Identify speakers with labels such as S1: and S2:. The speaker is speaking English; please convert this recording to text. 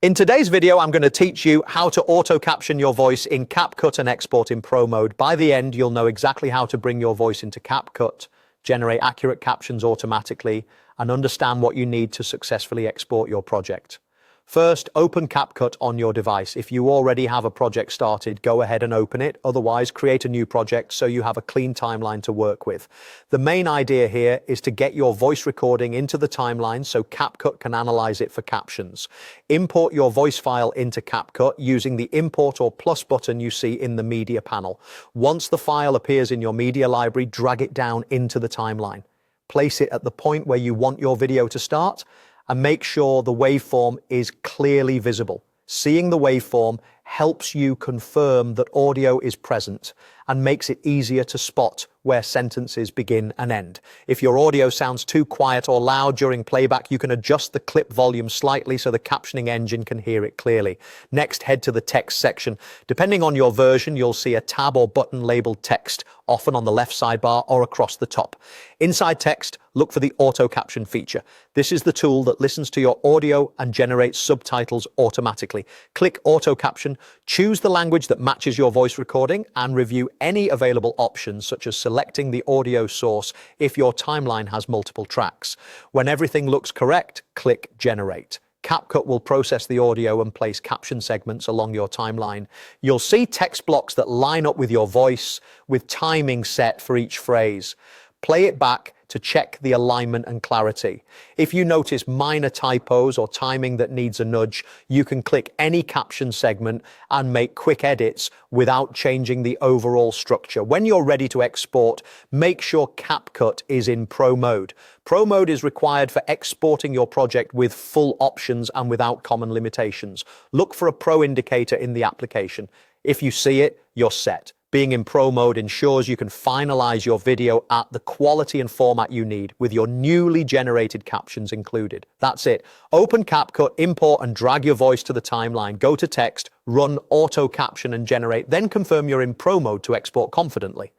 S1: In today's video, I'm going to teach you how to auto-caption your voice in CapCut and export in Pro Mode. By the end, you'll know exactly how to bring your voice into CapCut, generate accurate captions automatically, and understand what you need to successfully export your project. First, open CapCut on your device. If you already have a project started, go ahead and open it. Otherwise, create a new project so you have a clean timeline to work with. The main idea here is to get your voice recording into the timeline so CapCut can analyze it for captions. Import your voice file into CapCut using the Import or Plus button you see in the Media panel. Once the file appears in your media library, drag it down into the timeline. Place it at the point where you want your video to start, and make sure the waveform is clearly visible. Seeing the waveform helps you confirm that audio is present and makes it easier to spot where sentences begin and end. If your audio sounds too quiet or loud during playback, you can adjust the clip volume slightly so the captioning engine can hear it clearly. Next, head to the text section. Depending on your version, you'll see a tab or button labeled text, often on the left sidebar or across the top. Inside text, look for the auto caption feature. This is the tool that listens to your audio and generates subtitles automatically. Click auto caption, choose the language that matches your voice recording, and review any available options such as selecting the audio source if your timeline has multiple tracks. When everything looks correct, click generate. CapCut will process the audio and place caption segments along your timeline. You'll see text blocks that line up with your voice, with timing set for each phrase. Play it back to check the alignment and clarity. If you notice minor typos or timing that needs a nudge, you can click any caption segment and make quick edits without changing the overall structure. When you're ready to export, make sure CapCut is in Pro Mode. Pro Mode is required for exporting your project with full options and without common limitations. Look for a Pro indicator in the application. If you see it, you're set. Being in Pro Mode ensures you can finalize your video at the quality and format you need, with your newly generated captions included. That's it. Open CapCut, import and drag your voice to the timeline. Go to text, run auto caption and generate, then confirm you're in Pro Mode to export confidently.